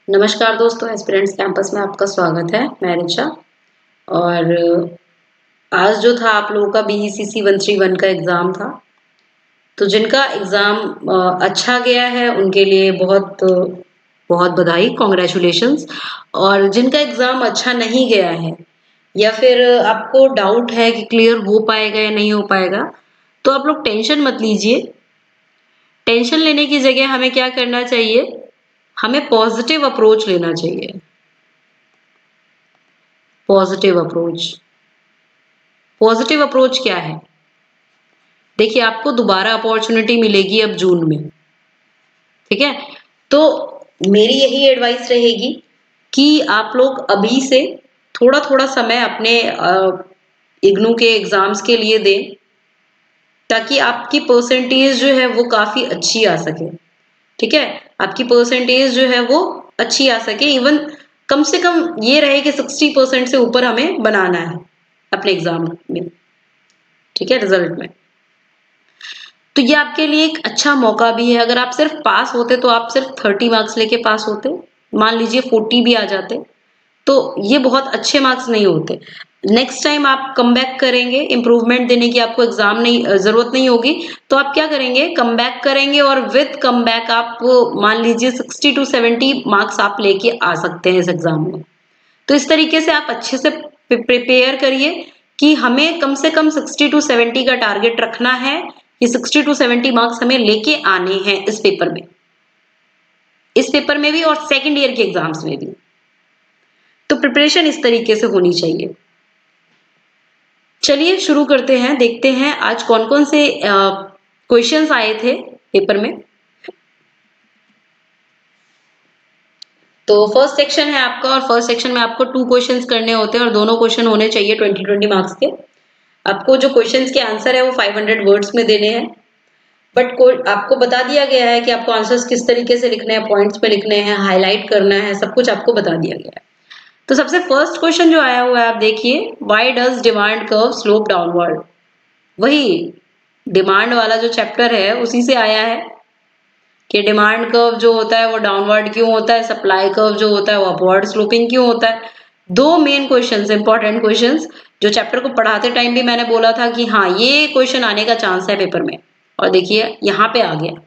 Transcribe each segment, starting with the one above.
नमस्कार दोस्तों, aspirants campus में आपका स्वागत है। मैं रिचा। और आज जो था आप लोगों का BECC 131 का एग्ज़ाम था। तो जिनका एग्ज़ाम अच्छा गया है उनके लिए बहुत बहुत बधाई, कॉन्ग्रेचुलेशंस। और जिनका एग्ज़ाम अच्छा नहीं गया है या फिर आपको डाउट है कि क्लियर हो पाएगा या नहीं हो पाएगा, तो आप लोग टेंशन मत लीजिए। टेंशन लेने की जगह हमें क्या करना चाहिए? हमें पॉजिटिव अप्रोच लेना चाहिए। Positive approach. पॉजिटिव अप्रोच क्या है? देखिए, आपको दोबारा अपॉर्चुनिटी मिलेगी अब जून में। ठीक है? तो मेरी यही एडवाइस रहेगी कि आप लोग अभी से थोड़ा-थोड़ा समय अपने इग्नू के एग्जाम्स के लिए दें, ताकि आपकी परसेंटेज जो है वो काफी अच्छी आ सके। ठीक है? आपकी परसेंटेज जो है वो अच्छी आ सके। इवन कम से कम ये रहे कि 60% से ऊपर हमें बनाना है अपने एग्जाम में। ठीक है? रिजल्ट में। तो ये आपके लिए एक अच्छा मौका भी है। अगर आप सिर्फ पास होते तो आप सिर्फ 30 मार्क्स लेके पास होते, मान लीजिए 40 भी आ जाते, तो ये बहुत अच्छे मार्क्स नहीं होते। नेक्स्ट टाइम आप कमबैक करेंगे, इम्प्रूवमेंट देने की आपको एग्जाम नहीं जरूरत नहीं होगी, तो आप क्या करेंगे? कमबैक करेंगे और विद कमबैक आप मान लीजिए 60 to 70 मार्क्स आप लेके आ सकते हैं इस एग्जाम में। तो इस तरीके से आप अच्छे से प्रिपेयर करिए कि हमें कम से कम 60 to 70 का टारगेट रखना है कि 60 to 70 मार्क्स हमें लेके आने हैं इस पेपर में, इस पेपर में भी और सेकेंड ईयर के एग्जाम्स में भी। तो प्रिपरेशन इस तरीके से होनी चाहिए। चलिए शुरू करते हैं, देखते हैं आज कौन कौन से क्वेश्चंस आए थे पेपर में। तो फर्स्ट सेक्शन है आपका, और फर्स्ट सेक्शन में आपको 2 क्वेश्चंस करने होते हैं और दोनों क्वेश्चन होने चाहिए 20-20 मार्क्स के। आपको जो क्वेश्चंस के आंसर है वो 500 वर्ड्स में देने हैं। बट आपको बता दिया गया है कि आपको आंसर्स किस तरीके से लिखने हैं, पॉइंट्स पे लिखने हैं, हाईलाइट करना है, सब कुछ आपको बता दिया गया है। तो सबसे फर्स्ट क्वेश्चन जो आया हुआ है आप देखिए, why does demand curve slope downward. वही डिमांड वाला जो चैप्टर है उसी से आया है कि डिमांड कर्व जो होता है वो डाउनवर्ड क्यों होता है, सप्लाई कर्व जो होता है वो अपवर्ड स्लोपिंग क्यों होता है। दो मेन क्वेश्चंस, इंपॉर्टेंट क्वेश्चंस, जो चैप्टर को पढ़ाते टाइम भी मैंने बोला था कि हाँ ये क्वेश्चन आने का चांस है पेपर में, और देखिए यहाँ पे आ गया।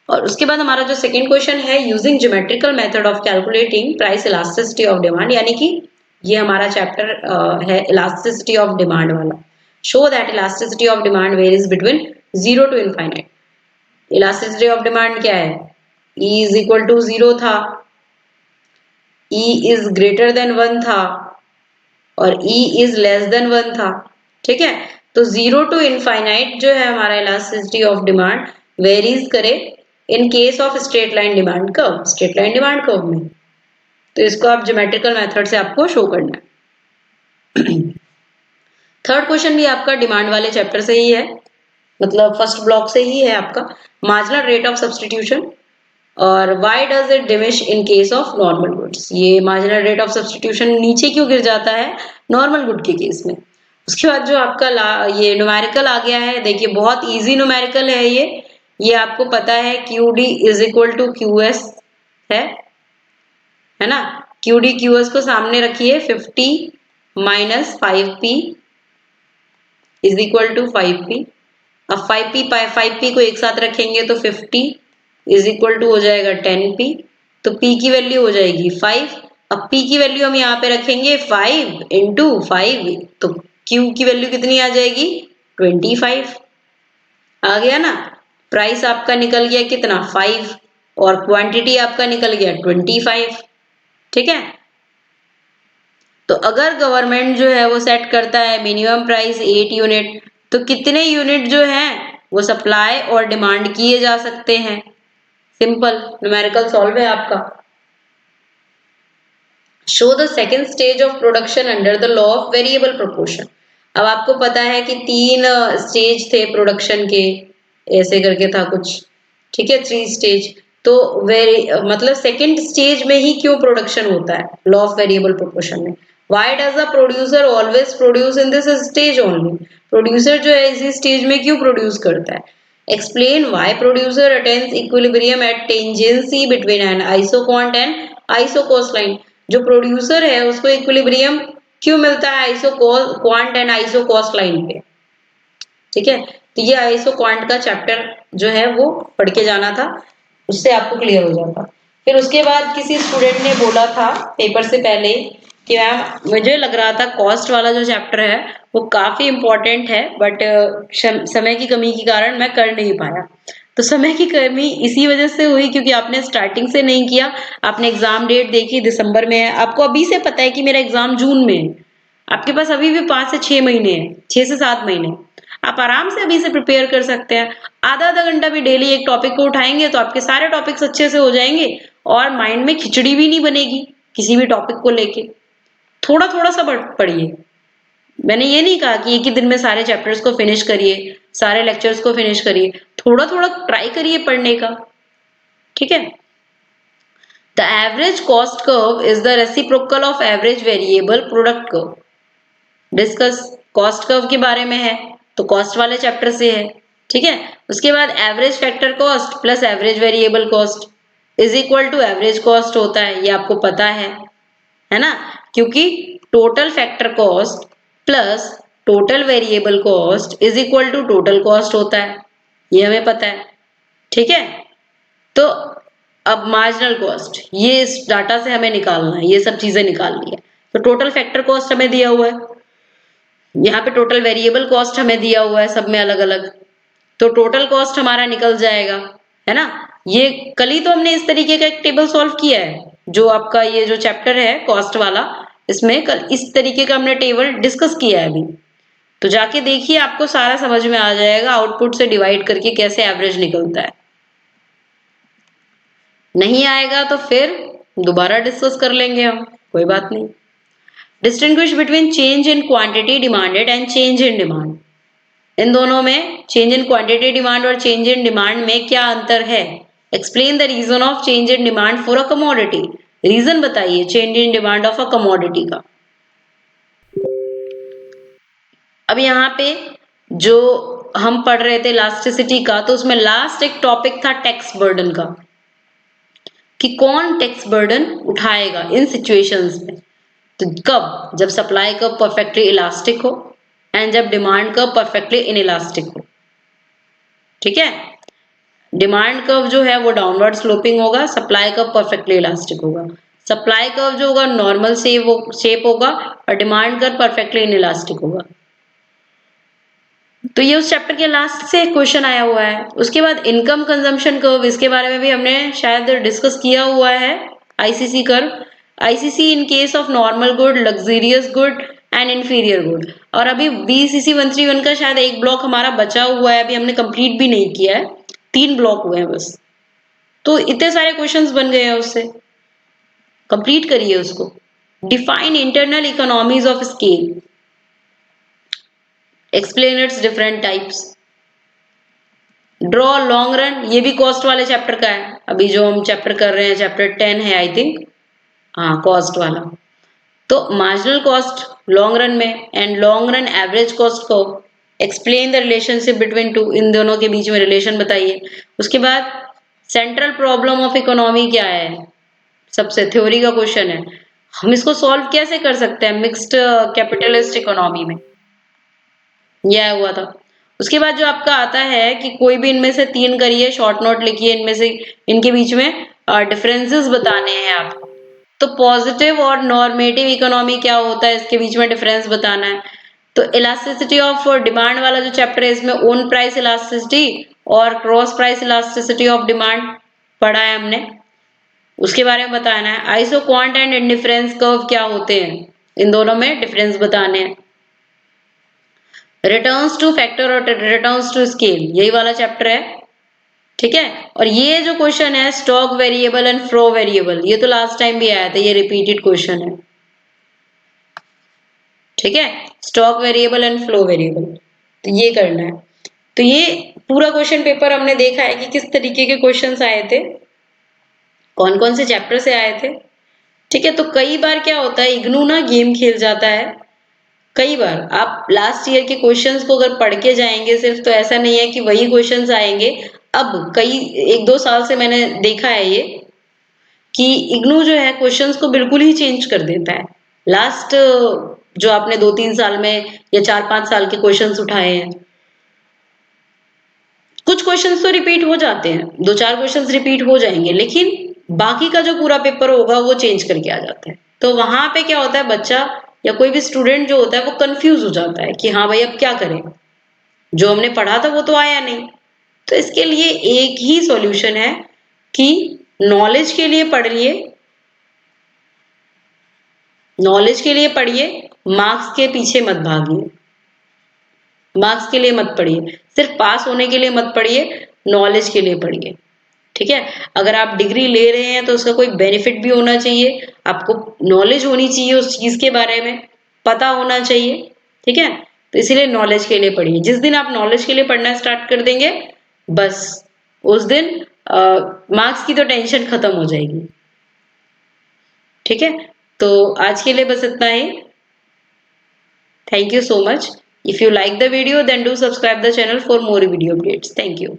और उसके बाद हमारा जो सेकंड क्वेश्चन है, using geometrical method of calculating price elasticity of demand, यानी कि ये हमारा चैप्टर है इलास्टिसिटी ऑफ डिमांड वाला। Show that elasticity of demand varies between 0 to infinite. Elasticity of demand क्या है? E इज इक्वल टू 0 था, E इज ग्रेटर देन 1 था, और E इज लेस देन 1 था। ठीक है? तो 0 to इनफाइनाइट जो है हमारा इलास्टिसिटी ऑफ डिमांड वेरीज करे इन case of straight line demand curve, straight line demand curve में। तो इसको आप ज्योमेट्रिकल मेथड से आपको शो करना है। थर्ड क्वेश्चन भी आपका डिमांड वाले चैप्टर से ही है, मतलब फर्स्ट ब्लॉक से ही है आपका, मार्जिनल रेट ऑफ सब्सटीट्यूशन और why does it diminish in case of normal goods. ये मार्जिनल रेट ऑफ सब्सटीट्यूशन नीचे क्यों गिर जाता है नॉर्मल गुड के केस में। उसके बाद जो आपका ये न्यूमेरिकल आ गया है, देखिए बहुत इजी न्यूमेरिकल है ये आपको पता है Q D is equal to Q S है ना। क्यू डी क्यू एस को सामने रखिए, 50 minus 5p is equal to 5p। अब 5p को एक साथ रखेंगे तो 50 इज इक्वल टू हो जाएगा 10p, तो p की वैल्यू हो जाएगी 5। अब p की वैल्यू हम यहाँ पे रखेंगे 5 इंटू 5, तो q की वैल्यू कितनी आ जाएगी? 25 आ गया ना। प्राइस आपका निकल गया कितना? 5, और क्वांटिटी आपका निकल गया 25। ठीक है? तो अगर गवर्नमेंट जो है वो सेट करता है मिनिमम प्राइस 8 यूनिट, तो कितने यूनिट जो हैं वो सप्लाई और डिमांड किए जा सकते हैं? सिंपल न्यूमेरिकल सॉल्व है आपका। Show the second stage of production under the law of variable proportion. अब आपको पता है कि 3 स्टेज थे प्रोडक्शन के, ऐसे करके था कुछ। ठीक है, 3 स्टेज। तो मतलब सेकेंड स्टेज में ही क्यों प्रोडक्शन होता है लॉ ऑफ वेरिएबल प्रोपोर्शन में? Why does the producer always produce in this stage only. Producer जो है इसी स्टेज में क्यों प्रोड्यूस करता है? Explain why producer attains equilibrium at tangency between an isoquant and iso cost line. जो producer है उसको इक्विलिब्रियम क्यों मिलता है isoquant and iso cost line पे। ठीक है, तो ये आइसो क्वांट का चैप्टर जो है वो पढ़ के जाना था, उससे आपको क्लियर हो जाता। फिर उसके बाद किसी स्टूडेंट ने बोला था पेपर से पहले कि मैम मुझे लग रहा था कॉस्ट वाला जो चैप्टर है वो काफी इम्पोर्टेंट है, बट समय की कमी के कारण मैं कर नहीं पाया। तो समय की कमी इसी वजह से हुई क्योंकि आपने स्टार्टिंग से नहीं किया, आपने एग्जाम डेट देखी दिसंबर में है, आपको अभी से पता है कि मेरा एग्जाम जून में है, आपके पास अभी भी 5 से 6 महीने हैं, 6 से 7 महीने, आप आराम से अभी से प्रिपेयर कर सकते हैं। आधा आधा घंटा भी डेली एक टॉपिक को उठाएंगे तो आपके सारे टॉपिक्स अच्छे से हो जाएंगे और माइंड में खिचड़ी भी नहीं बनेगी किसी भी टॉपिक को लेके। थोड़ा थोड़ा सा पढ़िए, मैंने ये नहीं कहा कि एक ही दिन में सारे चैप्टर्स को फिनिश करिए, सारे लेक्चर्स को फिनिश करिए, थोड़ा थोड़ा ट्राई करिए पढ़ने का। ठीक है, the average cost curve is the reciprocal of average variable product curve. Discuss cost curve के बारे में है तो कॉस्ट वाले चैप्टर से है। ठीक है, उसके बाद average factor cost plus average variable cost is equal to average cost होता है, ये आपको पता है ना, क्योंकि total factor cost plus total variable cost is equal to total cost होता है, ये हमें पता है। ठीक है, तो अब मार्जिनल कॉस्ट ये इस डाटा से हमें निकालना है, ये सब चीजें निकालनी है। तो टोटल फैक्टर कॉस्ट हमें दिया हुआ है, यहाँ पे टोटल वेरिएबल कॉस्ट हमें दिया हुआ है सब में अलग अलग, तो टोटल कॉस्ट हमारा निकल जाएगा, है ना। ये कल ही तो हमने इस तरीके का एक टेबल सॉल्व किया है, जो आपका ये जो चैप्टर है कॉस्ट वाला, इसमें कल इस तरीके का हमने टेबल डिस्कस किया है अभी, तो जाके देखिए आपको सारा समझ में आ जाएगा आउटपुट से डिवाइड करके कैसे एवरेज निकलता है। नहीं आएगा तो फिर दोबारा डिस्कस कर लेंगे हम, कोई बात नहीं। Distinguish between change in quantity demanded and change in demand, इन दोनों में चेंज इन क्वांटिटी डिमांड और चेंज इन डिमांड में क्या अंतर है। Explain the reason of change in demand for a commodity, reason बताइए change in demand of a commodity का। अब यहाँ पे जो हम पढ़ रहे थे इलास्टिसिटी का, तो उसमें लास्ट एक टॉपिक था टैक्स बर्डन का, कि कौन टैक्स बर्डन उठाएगा इन सिचुएशंस में। तो कब, जब सप्लाई कर्व परफेक्टली इलास्टिक हो एंड जब डिमांड कर्व परफेक्टली इनइलास्टिक हो। ठीक है, डिमांड कर्व जो है वो डाउनवर्ड स्लोपिंग होगा, सप्लाई कर्व परफेक्टली इलास्टिक होगा। सप्लाई कर्व जो होगा नॉर्मल शेप होगा और डिमांड कर्व परफेक्टली इनइलास्टिक होगा। तो ये उस चैप्टर के लास्ट से क्वेश्चन आया हुआ है। उसके बाद इनकम कंजम्पशन कर्व, इसके बारे में भी हमने शायद डिस्कस किया हुआ है, ICC curve. ICC in case of normal good, luxurious good and inferior good. और अभी बीसीसी 131 का शायद एक ब्लॉक हमारा बचा हुआ है, अभी हमने कंप्लीट भी नहीं किया है, 3 ब्लॉक हुए हैं बस। तो इतने सारे क्वेश्चंस बन गए हैं उससे, कंप्लीट करिए उसको। Define internal economies of scale, explain it's different types. Draw long run, ये भी कॉस्ट वाले चैप्टर का है, अभी जो हम चैप्टर कर रहे हैं चैप्टर 10 है आई थिंक, हाँ कॉस्ट वाला। तो मार्जिनल कॉस्ट लॉन्ग रन में and long run average cost को explain the relationship between two, इन दोनों के बीच में रिलेशन बताइए। उसके बाद सेंट्रल प्रॉब्लम ऑफ इकोनॉमी क्या है, सबसे थ्योरी का क्वेश्चन है, हम इसको सॉल्व कैसे कर सकते हैं मिक्स्ड कैपिटलिस्ट इकोनॉमी में, यह हुआ था। उसके बाद जो आपका आता है कि कोई भी इनमें से 3 करिए, शॉर्ट नोट लिखिए, इनमें से इनके बीच में डिफरेंसेस बताने हैं आपको। तो पॉजिटिव और नॉर्मेटिव इकोनॉमी क्या होता है, इसके बीच में डिफरेंस बताना है। तो इलास्टिसिटी ऑफ डिमांड वाला जो चैप्टर है, इसमें ओन प्राइस इलास्टिसिटी और cross price elasticity of demand पढ़ा है हमने, उसके बारे में बताना है। Isoquant and indifference curve क्या होते हैं, इन दोनों में डिफरेंस बताने हैं। रिटर्न्स टू फैक्टर और रिटर्न्स टू स्केल, यही वाला चैप्टर है। ठीक है, और ये जो क्वेश्चन है stock variable and flow variable, ये तो लास्ट टाइम भी आया था, ये रिपीटेड क्वेश्चन है। ठीक है, stock variable and flow variable, तो ये करना है। तो ये पूरा क्वेश्चन पेपर हमने देखा है कि किस तरीके के क्वेश्चंस आए थे, कौन कौन से चैप्टर से आए थे। ठीक है, तो कई बार क्या होता है इग्नू ना गेम खेल जाता है, कई बार आप लास्ट ईयर के क्वेश्चंस को अगर पढ़ के जाएंगे सिर्फ, तो ऐसा नहीं है कि वही क्वेश्चंस आएंगे। अब कई 1-2 साल से मैंने देखा है ये, कि इग्नू जो है क्वेश्चंस को बिल्कुल ही चेंज कर देता है। लास्ट जो आपने 2-3 साल में या 4-5 साल के क्वेश्चंस उठाए हैं, कुछ क्वेश्चंस तो रिपीट हो जाते हैं, 2-4 क्वेश्चंस रिपीट हो जाएंगे, लेकिन बाकी का जो पूरा पेपर होगा वो चेंज करके आ जाता है। तो वहां पे क्या होता है, बच्चा या कोई भी स्टूडेंट जो होता है वो कंफ्यूज हो जाता है कि हाँ भाई अब क्या करें, जो हमने पढ़ा था वो तो आया नहीं। तो इसके लिए एक ही सॉल्यूशन है कि नॉलेज के लिए पढ़िए, नॉलेज के लिए पढ़िए, मार्क्स के पीछे मत भागिए, मार्क्स के लिए मत पढ़िए, सिर्फ पास होने के लिए मत पढ़िए, नॉलेज के लिए पढ़िए। ठीक है, अगर आप डिग्री ले रहे हैं तो उसका कोई बेनिफिट भी होना चाहिए, आपको नॉलेज होनी चाहिए उस चीज के बारे में, पता होना चाहिए। ठीक है, तो इसीलिए नॉलेज के लिए पढ़िए। जिस दिन आप नॉलेज के लिए पढ़ना स्टार्ट कर देंगे, बस उस दिन मार्क्स की तो टेंशन खत्म हो जाएगी। ठीक है, तो आज के लिए बस इतना ही। Thank you so much. If you like the video, then do subscribe the channel for more video updates. Thank you.